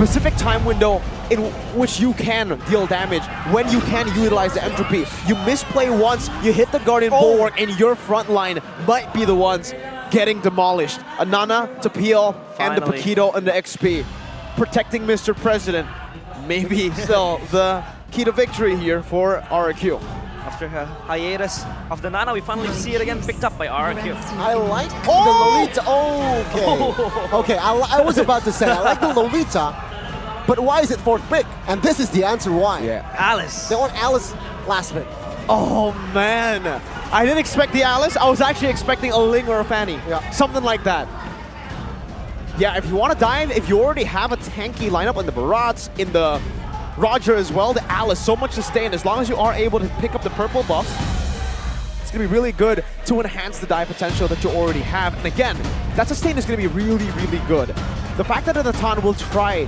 specific time window in which you can deal damage, when you can utilize the entropy. You misplay once, you hit the Guardian Bulwark, and your front line might be the ones getting demolished. Anana to PL and the Paquito and the XP. Protecting Mr. President. Maybe still the key to victory here for RRQ. After a hiatus of the Nana, we finally see it again picked up by RRQ. I like the Lolita. Okay. Okay, I was about to say, I like the Lolita, but why is it fourth pick? And this is the answer why. Yeah. Alice. They want Alice last pick. Oh man. I didn't expect the Alice. I was actually expecting a Ling or a Fanny. Yeah. Something like that. Yeah, if you want to dive, if you already have a tanky lineup in the Barats, in the Roger as well, the Alice, so much sustain. As long as you are able to pick up the purple buff, it's going to be really good to enhance the dive potential that you already have. And again, that sustain is going to be really, really good. The fact that Natan will try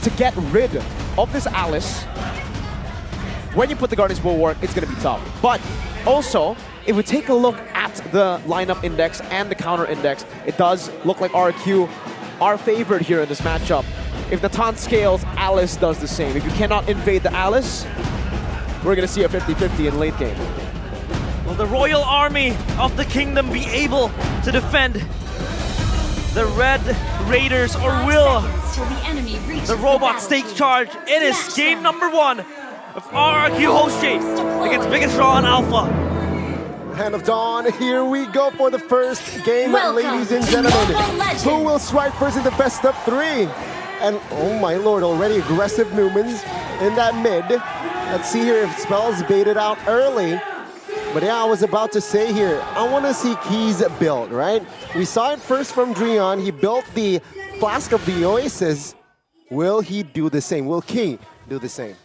to get rid of this Alice, when you put the Guardian's Bulwark, it's going to be tough. But also, if we take a look at the lineup index and the counter index, it does look like RRQ are favored here in this matchup. If Natan scales, Alice does the same. If you cannot invade the Alice, we're going to see a 50-50 in late game. Will the Royal Army of the Kingdom be able to defend the Red Raiders, or will the robots take charge? It is game number 1 of RRQ HOSHI against BIGETRON Alpha. Hand of Dawn, here we go for the first game, ladies and gentlemen. Who will strike first in the best of 3? And oh my lord, already aggressive movements in that mid. Let's see here if spells baited out early. But yeah, I was about to say here, I want to see Key's build, right? We saw it first from Drion. He built the Flask of the Oasis. Will he do the same? Will Key do the same?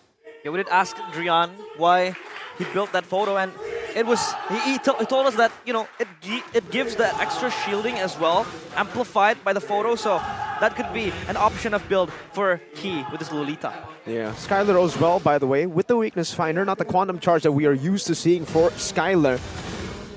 Yeah, we did ask Drion why he built that photo, and it was he told us that, you know, it gives the extra shielding as well, amplified by the photo, so that could be an option of build for Key with this Lolita. Yeah, Skylar as well, by the way, with the Weakness Finder, not the Quantum Charge that we are used to seeing for Skylar.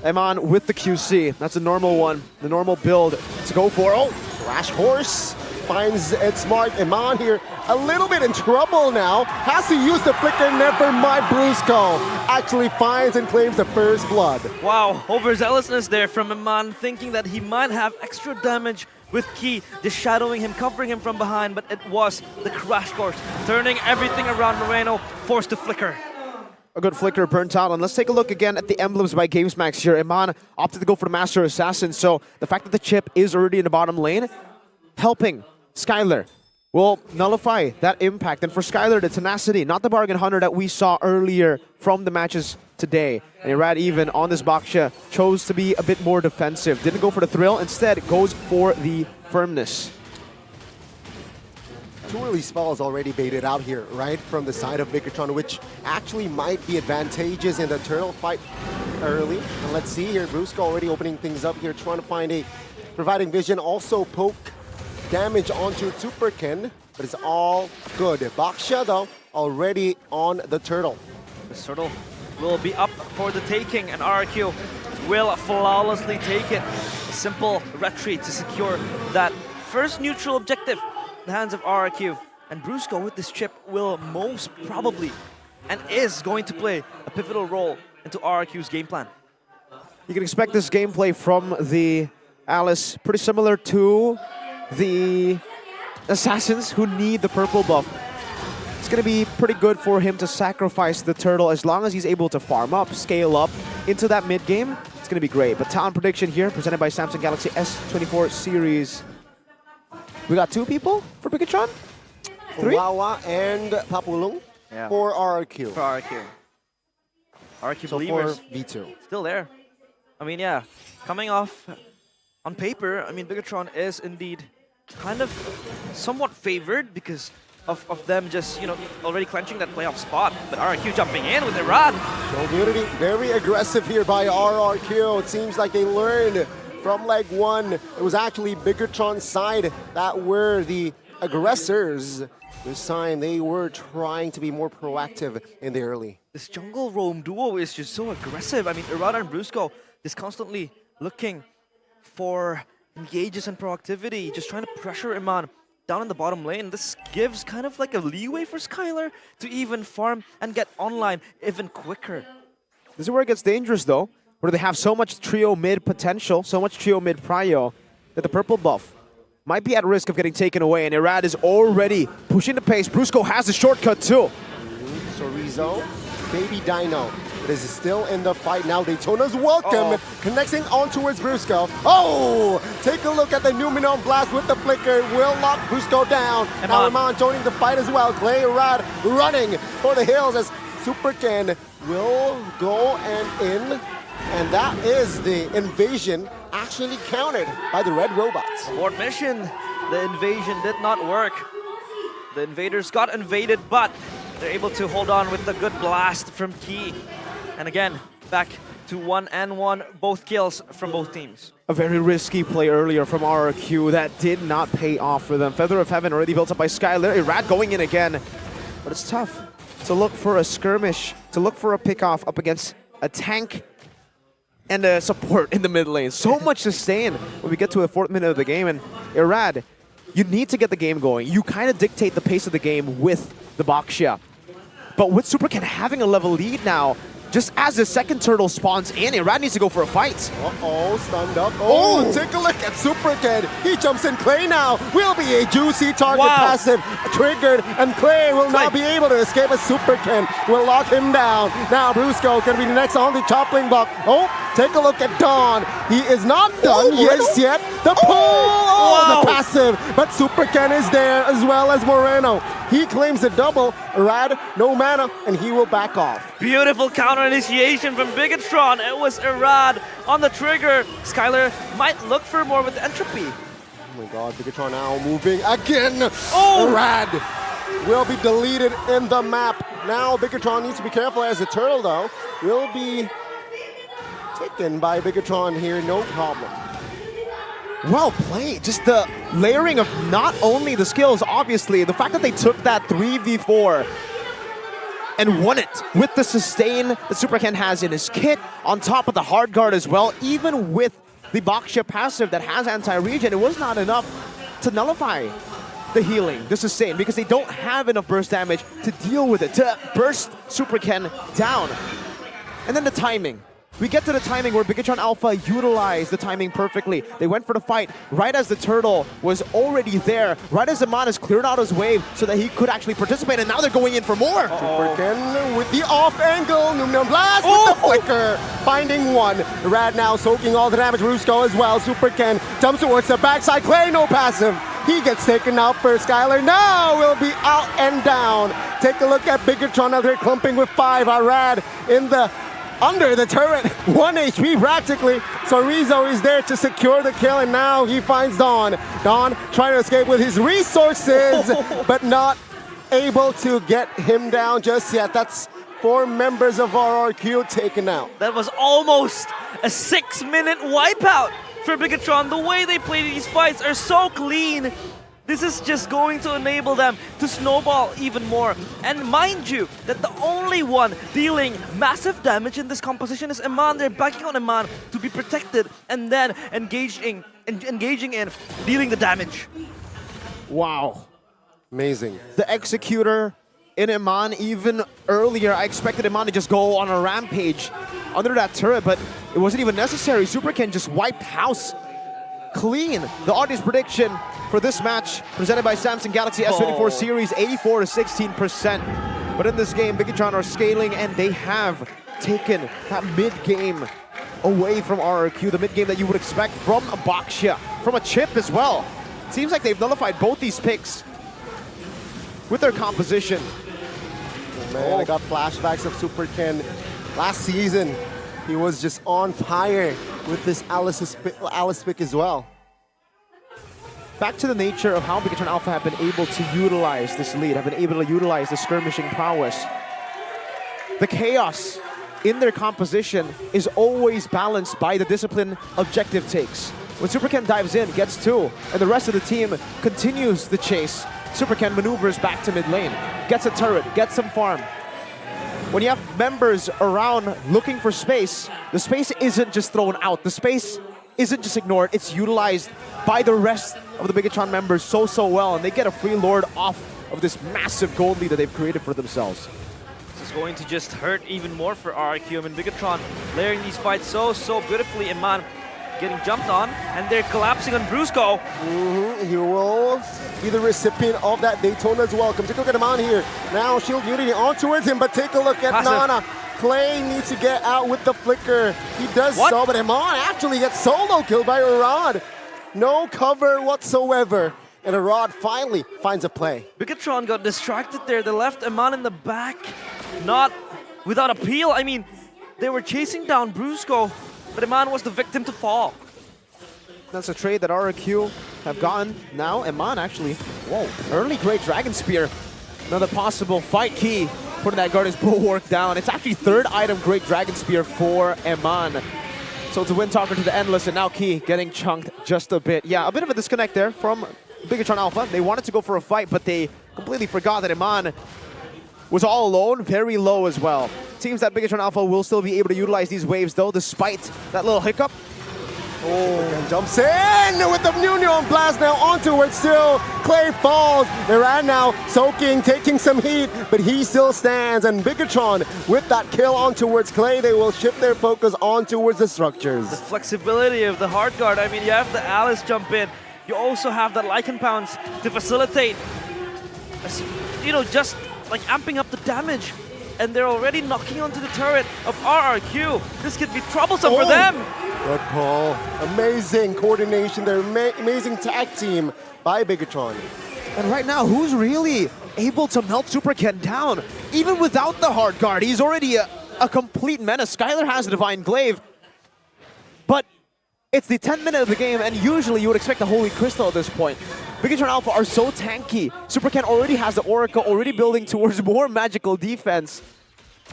Eman with the QC, that's the normal one, the normal build to go for. Oh, Flash Horse finds its mark. Eman here a little bit in trouble now. Has to use the flicker, never mind. Brusco actually finds and claims the first blood. Wow, overzealousness there from Eman, thinking that he might have extra damage with Key, just shadowing him, covering him from behind, but it was the crash course, turning everything around Moreno, forced to flicker. A good flicker burnt out, and let's take a look again at the emblems by GamesMax here. Eman opted to go for the Master Assassin, so the fact that the chip is already in the bottom lane, helping Skylar will nullify that impact. And for Skylar, the tenacity, not the bargain hunter that we saw earlier from the matches today. And Irad even on this Baksha chose to be a bit more defensive. Didn't go for the thrill, instead goes for the firmness. Two early spells already baited out here, right? From the side of BIGETRON, which actually might be advantageous in the turtle fight early. And let's see here, Brusco already opening things up here, trying to find a providing vision, also poke damage onto Superkin, but it's all good. Baksha, though, already on the turtle. The turtle will be up for the taking, and RRQ will flawlessly take it. A simple retreat to secure that first neutral objective in the hands of RRQ. And Brusco with this chip will most probably, and is going to play a pivotal role into RRQ's game plan. You can expect this gameplay from the Alice pretty similar to the Assassins who need the purple buff. It's going to be pretty good for him to sacrifice the turtle as long as he's able to farm up, scale up into that mid game. It's going to be great. But talent prediction here presented by Samsung Galaxy S24 series. We got 2 people for BIGETRON? 3? Wawa and Papulung for RRQ. For RRQ. RRQ so believers. For V2. Still there. I mean, yeah, coming off on paper, I mean, BIGETRON is indeed kind of somewhat favored because of them just, you know, already clenching that playoff spot. But RRQ jumping in with Irad. Community very aggressive here by RRQ. It seems like they learned from leg 1. It was actually BIGETRON's side that were the aggressors. This time they were trying to be more proactive in the early. This jungle roam duo is just so aggressive. I mean, Irad and Brusco just constantly looking for engages and proactivity, just trying to pressure Iman down in the bottom lane. This gives kind of like a leeway for Skylar to even farm and get online even quicker. This is where it gets dangerous, though, where they have so much trio mid potential, so much trio mid prio, that the purple buff might be at risk of getting taken away, and Irad is already pushing the pace. Brusco has a shortcut, too. Sorizo, Baby Dino. It is still in the fight now. Daytona's welcome, connecting on towards Brusco. Oh! Take a look at the Numenon Blast with the flicker. Will lock Brusco down. Now Iman joining the fight as well. Clay Rad running for the hills as Super Ken will go and in. And that is the invasion actually countered by the red robots. Abort mission. The invasion did not work. The invaders got invaded, but they're able to hold on with the good blast from Key. And again, back to 1-1, both kills from both teams. A very risky play earlier from RRQ that did not pay off for them. Feather of Heaven already built up by Skylar. Irad going in again. But it's tough to look for a skirmish, to look for a pickoff up against a tank and a support in the mid lane. So much sustain when we get to the 4th minute of the game. And Irad, you need to get the game going. You kind of dictate the pace of the game with the Baxia. But with Super Ken having a level lead now, just as the second turtle spawns in, Irad needs to go for a fight. Uh-oh, stunned up. Oh, take a look at Super Ken. He jumps in. Clay now will be a juicy target passive triggered, and Clay will not be able to escape as Super Ken will lock him down. Now Brusco can be the next on the chopping block. Oh, take a look at Dawn. He is not done yet. The pull, the passive, but Super Ken is there as well as Moreno. He claims the double. Irad, no mana, and he will back off. Beautiful counter initiation from BIGETRON. It was Irad on the trigger. Skylar might look for more with the entropy. Oh my god, BIGETRON now moving again. Irad will be deleted in the map. Now BIGETRON needs to be careful as the turtle, though, will be taken by BIGETRON here, no problem. Well played. Just the layering of not only the skills, obviously, the fact that they took that 3v4 and won it with the sustain that Super Ken has in his kit, on top of the hard guard as well, even with the Baxia passive that has anti-regen, it was not enough to nullify the healing, the sustain, because they don't have enough burst damage to deal with it, to burst Super Ken down. And then the timing. We get to the timing where BIGETRON Alpha utilized the timing perfectly. They went for the fight right as the turtle was already there, right as Zaman has cleared out his wave so that he could actually participate, and now they're going in for more. Super Ken with the off angle, Numenon Blast with the flicker, finding one. Rad now soaking all the damage, Brusco as well. Super Ken jumps towards the backside, Clay no passive. He gets taken out for Skylar, now will be out and down. Take a look at BIGETRON out there clumping with 5. Rad in the under the turret, 1 HP practically. Sorizo is there to secure the kill, and now he finds Dawn. Dawn trying to escape with his resources, but not able to get him down just yet. That's 4 members of RRQ taken out. That was almost a 6-minute wipeout for BIGETRON. The way they play these fights are so clean. This is just going to enable them to snowball even more. And mind you, that the only one dealing massive damage in this composition is Iman. They're backing on Iman to be protected and then engaging in dealing the damage. Wow. Amazing. The executor in Iman, even earlier, I expected Iman to just go on a rampage under that turret, but it wasn't even necessary. Super Ken just wiped house clean. The audience prediction for this match, presented by Samsung Galaxy S24 series, 84 to 16%. But in this game, BIGETRON are scaling, and they have taken that mid-game away from RRQ, the mid-game that you would expect from a Baxia, from a Chip as well. Seems like they've nullified both these picks with their composition. Oh, man, I got flashbacks of Super Ken last season. He was just on fire with this Alice pick as well. Back to the nature of how BIGETRON Alpha have been able to utilize this lead, have been able to utilize the skirmishing prowess. The chaos in their composition is always balanced by the discipline objective takes. When Super Ken dives in, gets 2, and the rest of the team continues the chase, Super Ken maneuvers back to mid lane, gets a turret, gets some farm. When you have members around looking for space, the space isn't just thrown out. The space isn't just ignored, it's utilized by the rest of the BIGETRON members so well, and they get a free Lord off of this massive gold lead that they've created for themselves. This is going to just hurt even more for RRQ. I mean, BIGETRON layering these fights so beautifully, and man, getting jumped on, and they're collapsing on Brusco. He will be the recipient of that Daytona as well. Come take a look at him on here. Now Shield Unity on towards him, but take a look at Passive. Nana. Clay needs to get out with the flicker. He does so, but Iman actually gets solo killed by Arad. No cover whatsoever. And Arad finally finds a play. BIGETRON got distracted there. They left Iman in the back, not without appeal. I mean, they were chasing down Brusco, but Iman was the victim to fall. That's a trade that RRQ have gotten. Now Iman actually, whoa, early great Dragon Spear. Another possible fight key, putting that Guardian's Bulwark down. It's actually third item great Dragon Spear for Iman. So it's a Wind Talker to the Endless, and now Key getting chunked just a bit. Yeah, a bit of a disconnect there from BIGETRON Alpha. They wanted to go for a fight, but they completely forgot that Iman was all alone, very low as well. Seems that BIGETRON Alpha will still be able to utilize these waves though, despite that little hiccup. Oh, jumps in with the new Neon Blast now onto it still. Clay falls. Iran now soaking, taking some heat, but he still stands. And BIGETRON with that kill on towards Clay, they will shift their focus on towards the structures. The flexibility of the hard guard. I mean, you have the Alice jump in. You also have that Lycan Pounce to facilitate, you know, just like amping up the damage. And they're already knocking onto the turret of RRQ. This could be troublesome for them. Good pull. Amazing coordination there. Amazing tag team by BIGETRON. And right now, who's really able to melt Super Ken down? Even without the hard guard, he's already a complete menace. Skylar has the Divine Glaive, but it's the 10th minute of the game, and usually you would expect the Holy Crystal at this point. BIGETRON Alpha are so tanky. Super Ken already has the Oracle, already building towards more magical defense.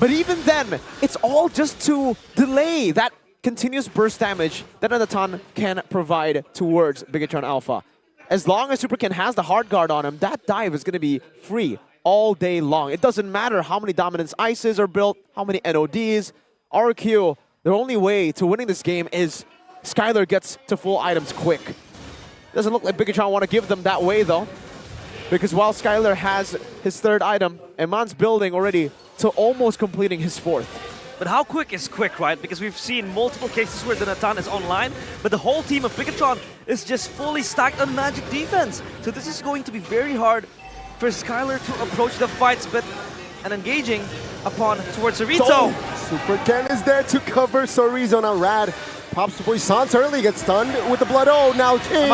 But even then, it's all just to delay that continuous burst damage that Anatan can provide towards BIGETRON Alpha. As long as Super Ken has the hard guard on him, that dive is going to be free all day long. It doesn't matter how many Dominance Ices are built, how many NODs. RRQ, their only way to winning this game is Skylar gets to full items quick. Doesn't look like BIGETRON want to give them that way though, because while Skylar has his third item, Iman's building already to almost completing his fourth. But how quick is quick, right? Because we've seen multiple cases where the Natan is online, but the whole team of BIGETRON is just fully stacked on magic defense. So this is going to be very hard for Skylar to approach the fights, but and engaging upon towards Sorito. Super Ken is there to cover Sorito. Now Rad pops the Poissons early, gets stunned with the Blood. Oh, now King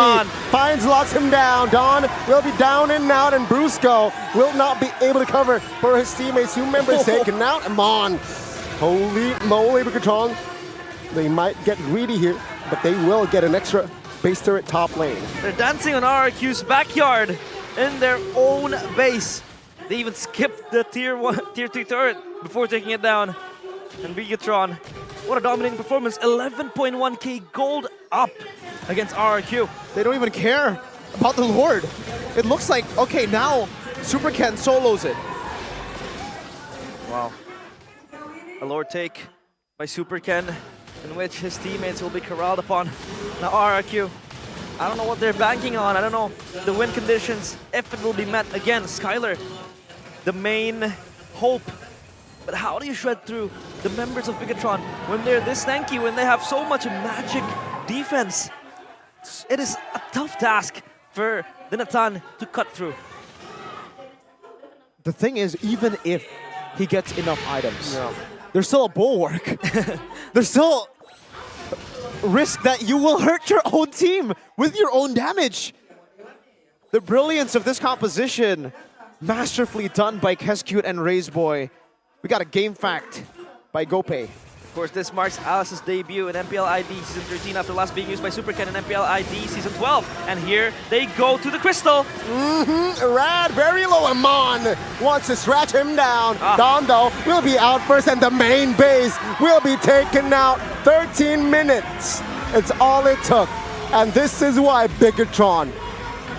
finds, locks him down. Don will be down and out, and Brusco will not be able to cover for his teammates. Two members taken out. Amon. Holy moly, BIGETRON. They might get greedy here, but they will get an extra base turret top lane. They're dancing on RRQ's backyard in their own base. They even skipped the tier 2 turret before taking it down. And BIGETRON, what a dominating performance. 11.1k gold up against RRQ. They don't even care about the Lord. It looks like, okay, now Super Ken solos it. Wow. A Lord take by Super Ken, in which his teammates will be corralled upon. Now RRQ, I don't know what they're banking on. I don't know the win conditions, if it will be met again. Skylar, the main hope. But how do you shred through the members of BIGETRON when they're this tanky, when they have so much magic defense? It is a tough task for the Natan to cut through. The thing is, even if he gets enough items, there's still a bulwark. There's still risk that you will hurt your own team with your own damage. The brilliance of this composition, masterfully done by Keskute and Raiseboy. We got a game fact by GoPay. Of course, this marks Alice's debut in MPL ID Season 13 after last being used by Super Ken in MPL ID Season 12. And here they go to the crystal. Rad, very low. Amon wants to scratch him down. Don, though, will be out first, and the main base will be taken out. 13 minutes. It's all it took. And this is why BIGETRON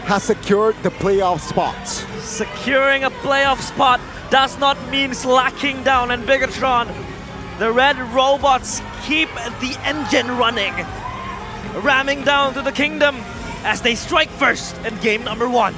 has secured the playoff spots. Securing a playoff spot does not mean slacking down, and BIGETRON, the red robots keep the engine running. ramming down to the kingdom as they strike first in game number 1.